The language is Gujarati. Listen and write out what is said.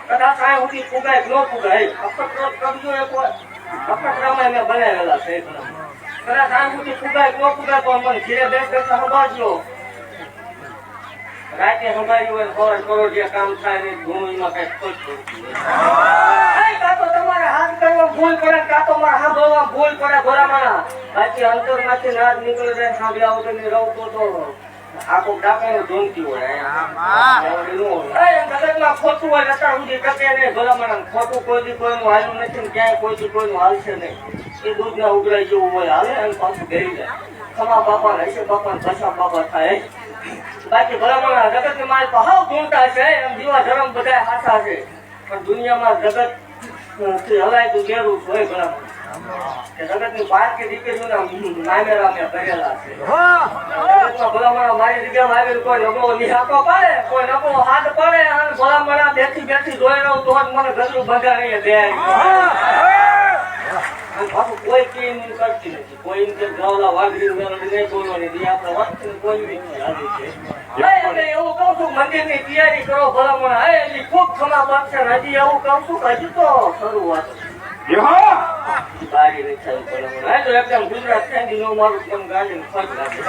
કદાચ આ સુધી ફુગાય ન ફુગાય અપકરો કરજો એ કોઈ અપકરામાં મેં બનાવેલા છે કદાચ આ સુધી ફુગાય ન ફુગાય તો મને ધીરે બેસ કરતા સંભાળજો રાતે સંભાળ્યું હોય ખબર કરો જે કામ થાય ને ભૂમિમાં કઈ ખોટ કાં તો તમારે હાથ કરવા ભૂલ પડે કાં તો મારે સાંભળવા ભૂલ પડે ભલામણા બાકી અંતરમાંથી નાદ નીકળે જાય સાંભળ્યા વગરની રહું તો આખો ડાકાનું ઢૂંઢતી હોય જગતમાં ખોટું હોય અત્યાર સુધી ટકે નહીં ભલામણા ખોટું કોઈથી કોઈનું હાલ્યું નથી ને ક્યાંય કોઈથી કોઈનું હાલશે નહીં એ દૂધના ઉગરાઈ જેવું હોય હાલે અને પાછું ઘેરી જાય ખમા બાપા હશે બાપા ભાષા બાપા થાય બાકી ભલામણા જગતની માલ તો હાવ ઢૂંઢતા છે એમ જીવા ધર્મ બધા હાથા છે પણ દુનિયામાં જગત હલાય તો ગેરું હોય ભલામણા જગતની પારકી દીકરીઓના નામેરા મેં કરેલા છે જગતમાં ભલામણા મારી જગ્યામાં આવેલ કોઈ નબળો નિહાકો પડે કોઈ નબળો હાથ પડે અને ભલામણા બેઠી બેઠી જોઈ રહું તો જ મને ગજરું બંધા નહીં દે પાછું કોઈ કેમ કરતી નથી કોઈ ગાવલા વાઘરી નહીં બોલવાની દી આપણે વાત કોઈ બી એવું કહું છું મંદિર ની તૈયારી કરો ભલામણા હજી ખૂબ ખમા બનશે હજી એવું કહું છું કે હજી તો શરૂઆત બારી નહીં થાય ભલામણા તો એકદમ ગુજરાત મારું ગાડી ખર્ચ રાખે